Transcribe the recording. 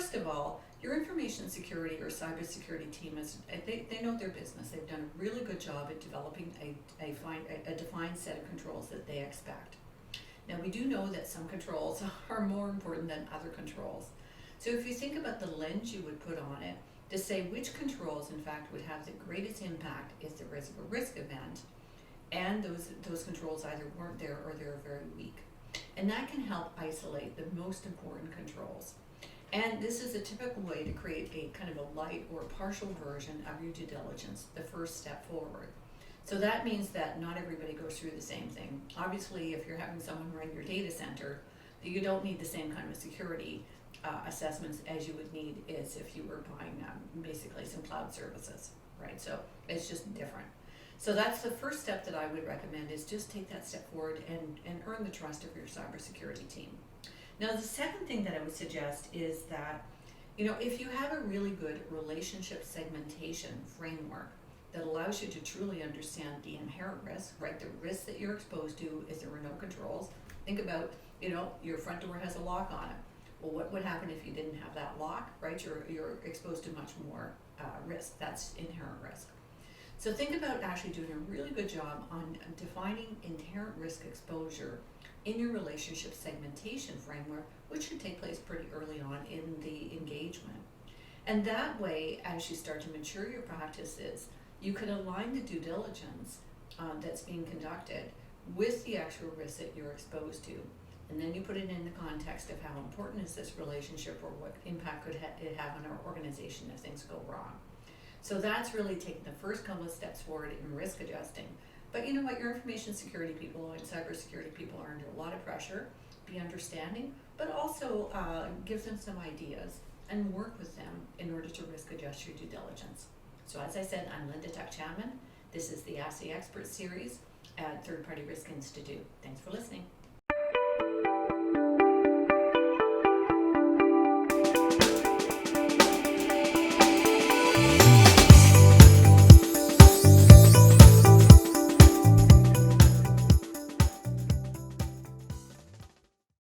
first of all, your information security or cybersecurity team they know their business. They've done a really good job at developing a defined set of controls that they expect. Now, we do know that some controls are more important than other controls. So if you think about the lens you would put on it to say which controls in fact would have the greatest impact if there is a risk event, and those controls either weren't there or they're very weak. And that can help isolate the most important controls. And this is a typical way to create a kind of a light or partial version of your due diligence, the first step forward. So that means that not everybody goes through the same thing. Obviously, if you're having someone run your data center, you don't need the same kind of security assessments as you would need is if you were buying basically some cloud services, right? So it's just different. So that's the first step that I would recommend, is just take that step forward and earn the trust of your cybersecurity team. Now, the second thing that I would suggest is that, if you have a really good relationship segmentation framework that allows you to truly understand the inherent risk, right? The risk that you're exposed to is there were no controls. Think about, your front door has a lock on it. Well, what would happen if you didn't have that lock, right? You're exposed to much more risk. That's inherent risk. So think about actually doing a really good job on defining inherent risk exposure in your relationship segmentation framework, which should take place pretty early on in the engagement. And that way, as you start to mature your practices, you can align the due diligence that's being conducted with the actual risk that you're exposed to. And then you put it in the context of how important is this relationship, or what impact could it have on our organization if things go wrong. So that's really taking the first couple of steps forward in risk adjusting. But you know what, your information security people and cybersecurity people are under a lot of pressure. Be understanding, but also give them some ideas and work with them in order to risk adjust your due diligence. So as I said, I'm Linda Tuck-Chapman. This is the Ask the Expert series at Third Party Risk Institute. Thanks for listening.